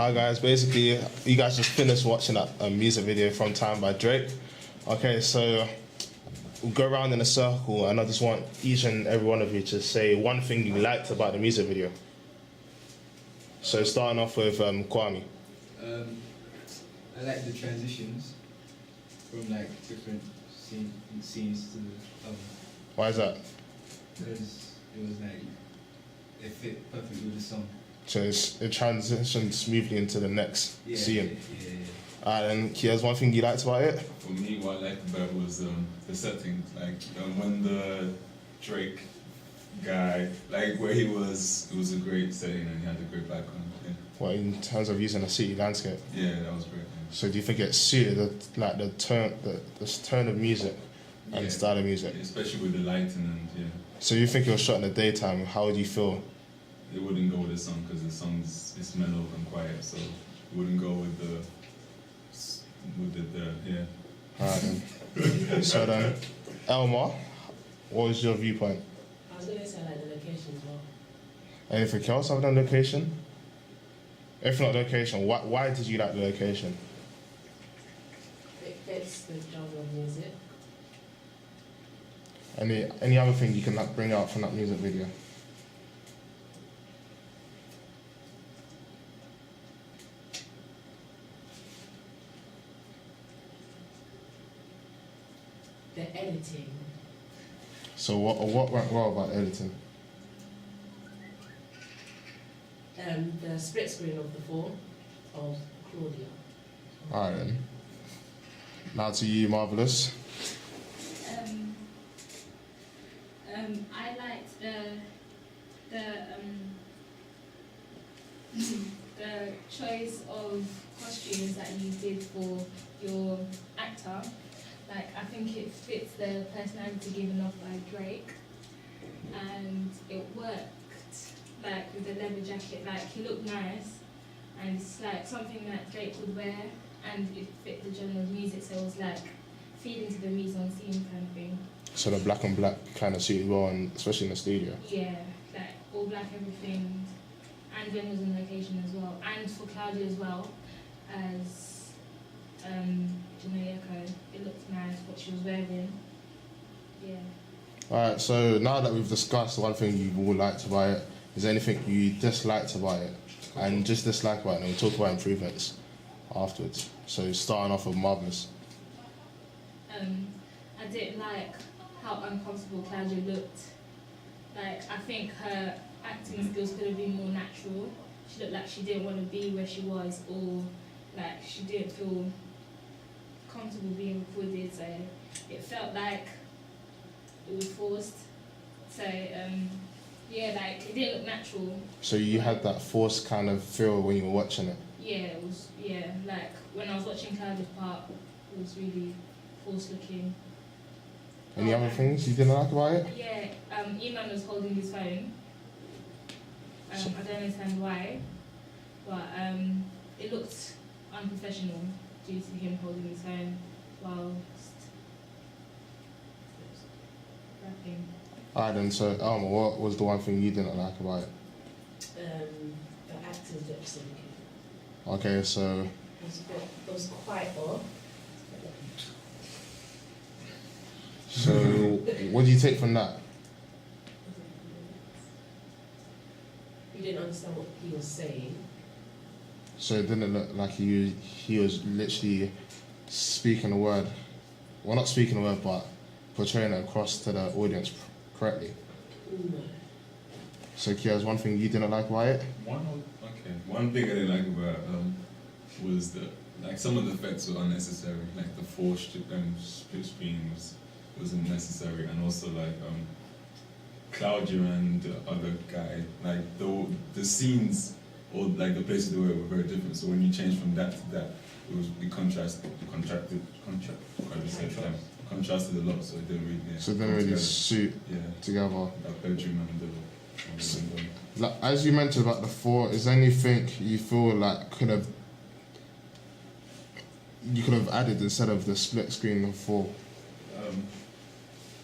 Hi guys, basically you guys just finished watching that music video from Time by Drake. Okay, so we'll go around in a circle and I just want each and every one of you to say one thing you liked about the music video. So starting off with Kwame. I like the transitions from like different scenes to the album. Why is that? Because it was like, it fit perfectly with the song. So it transitions smoothly into the next scene. Yeah. And here's one thing you liked about it? For me, what I liked about it was the setting. Like when the Drake guy, like where he was, it was a great setting and he had a great background. Yeah. Well, in terms of using a city landscape. Yeah, that was great. Yeah. So do you think it suited the tone of music and the style of music? Yeah, especially with the lighting and yeah. So you think it was shot in the daytime? How would you feel? It wouldn't go with the song because the song is mellow and quiet, so it wouldn't go with the yeah. Alright then. So then, Elmar, what was your viewpoint? I was going to say I like the location as well. Anything else other than location? If not location, why did you like the location? It fits the genre of music. Any other thing you can like bring out from that music video? The editing. So what went well about editing? The split screen of the fall of Claudia. Alright then. Now to you, Marvelous. I liked the choice of costumes that you did for your actor. Like, I think it fits the personality given off by Drake, and it worked. Like with the leather jacket, like he looked nice, and it's like something that Drake would wear, and it fit the genre of music, so it was like feeding to the mise en scene kind of thing. So the black and black kind of suited well, and especially in the studio. Yeah, like all black everything, and when it was on location as well, and for Claudia as well, as Jamaica, it looked nice what she was wearing. Yeah. Alright, so now that we've discussed one thing you all liked about it, is there anything you disliked about it? And just dislike about it, and we'll talk about improvements afterwards. So starting off with Marvelous. I didn't like how uncomfortable Claudia looked. Like, I think her acting skills could have been more natural. She looked like she didn't want to be where she was, or like she didn't feel comfortable being recorded, so it felt like it was forced. So yeah, like it didn't look natural. So you had that forced kind of feel when you were watching it? Yeah, it was, yeah, like when I was watching Claudia's part, it was really forced looking. Any other things you didn't like about it? Yeah, Iman was holding his phone. I don't understand why, but it looked unprofessional due to him holding his phone whilst rapping. Alright then, so Elma, what was the one thing you didn't like about it? The actor's lip syncing. Okay, so It was quite off. what do you take from that? You didn't understand what he was saying. So it didn't look like he was literally speaking a word, well not speaking a word, but portraying it across to the audience correctly. No. So Kia's one thing you didn't like about it? One thing I didn't like about was like some of the effects were unnecessary. Like the split screen wasn't necessary, and also like Claudia and the other guy, like the scenes or like the places they were very different. So when you change from that to that, it contrasted a lot. So it didn't really. Yeah, so it didn't really suit together. That bedroom and the. Like, as you mentioned about the four, is there anything you feel like you could have added instead of the split screen of four?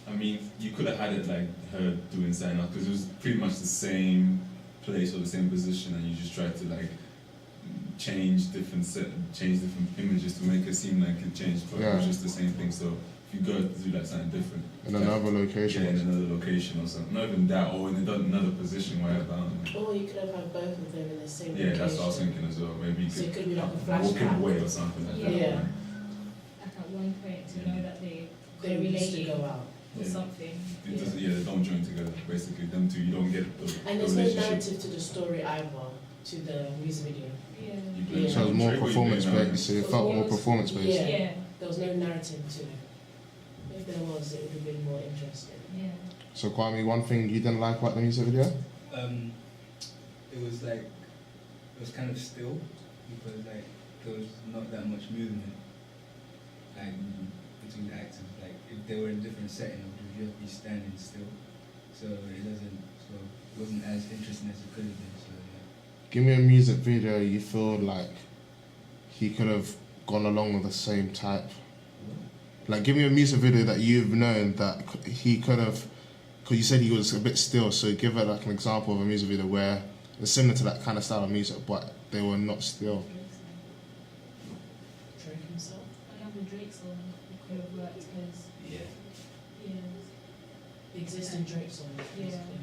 I mean, you could have had it like her doing something else because it was pretty much the same place or the same position, and you just tried to like change different images to make it seem like it changed, but it was just the same thing. So if you go to do like something different In another location. yeah, in another location or something, not even that, or in another position, whatever. I don't know. Or you could have had both of them in the same Yeah, location. that's what I was thinking as well. Maybe you So it could could be like a walk flashback. away or something like that. Yeah. Like at one point to know that they They used to correlated go out. or Yeah. something. It doesn't, yeah, they don't join together. Basically, them two, you don't get the And there's no relationship. narrative to the story either, to the music video. Yeah. You blame Yeah. So it was more Drake or you performance blame based. So it felt more performance based. Yeah. Yeah. There was no narrative to it. If there was, it would have been more interesting. Yeah. So Kwame, one thing you didn't like about the music video? It was like, it was kind of still, because like, there was not that much movement, like, between the actors. Like, if they were in a different setting, it would just be standing still. So it wasn't as interesting as it could have been, so yeah. Give me a music video you feel like he could have gone along with the same type. Like, give me a music video that you've known that he could have, because you said he was a bit still, so give it like an example of a music video where it's similar to that kind of style of music, but they were not still. Drake himself. Another Drake song could have worked because Yeah. yeah, The existing Drake song. Yeah. basically.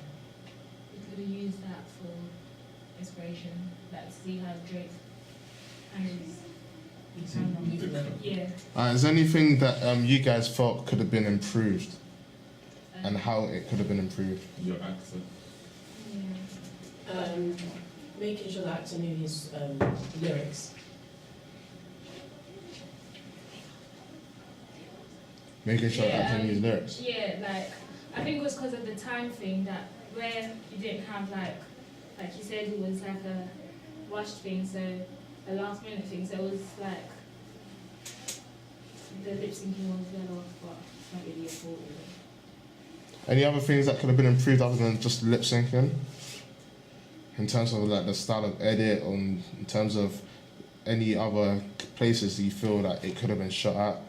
we could have used that for inspiration. Like see how Drake handles camera. Yeah. Is there anything that you guys felt could have been improved and how it could have been improved? Your actor. Yeah. Making sure the actor knew his lyrics. Making sure Yeah, that actor knew his lyrics. Yeah, like I think it was because of the time thing that where you didn't have like you said it was like a rushed thing, so a last minute thing, so it was like the lip syncing was well off, but it's not really a fault really. Any other things that could have been improved other than just lip syncing? In terms of like the style of edit, or in terms of any other places that you feel that it could have been shot at?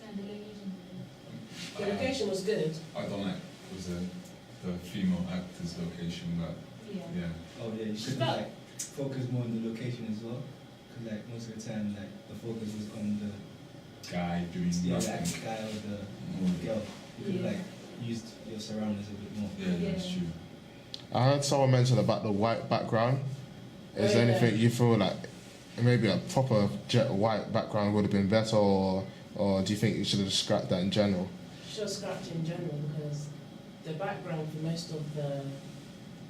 And the location. The location was good. I don't like the female actor's location, but Yeah. yeah. Oh yeah, you should have like focused more on the location as well, because like most of the time like the focus was on the Guy doing yeah, nothing. like guy or the More. girl. You could Yeah. like used your surroundings a bit more. Yeah, that's Yeah. true. I heard someone mention about the white background. Is there Yeah. anything you feel like maybe a proper jet white background would have been better, or do you think you should have scrapped that in general? Should have scrapped in general because the background for most of the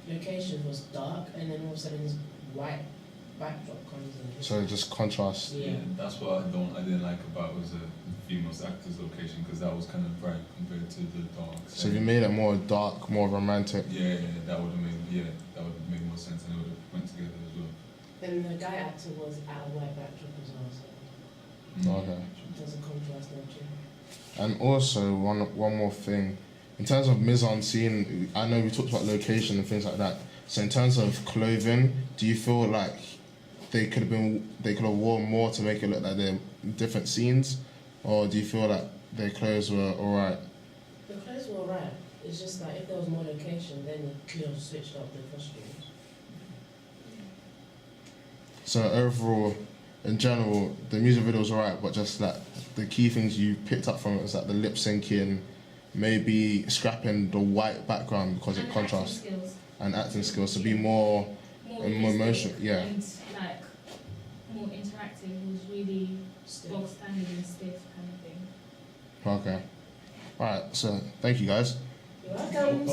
locations was dark, and then all of a sudden this white backdrop comes in. So just contrast. Yeah. That's what I didn't like about was the female actor's location, because that was kind of bright compared to the dark. So if you made it more dark, more romantic. Yeah, that would have made more sense, and it would have went together as well. Then the guy actor was at a white backdrop as well, so Okay. it doesn't contrast much. And also one more thing, in terms of mise en scene, I know we talked about location and things like that. So in terms of clothing, do you feel like they could have worn more to make it look like they're different scenes, or do you feel like their clothes were alright? The clothes were alright. It's just that if there was more location, then you could have switched up the costumes. So overall, in general, the music video was alright, but just like the key things you picked up from it was like the lip syncing, maybe scrapping the white background because it And contrasts, acting skills. and acting skills to be more More and more realistic emotion, yeah. And like more interactive was really Still. bog standard and stiff kind of thing. okay. Alright, so thank you guys. You're welcome.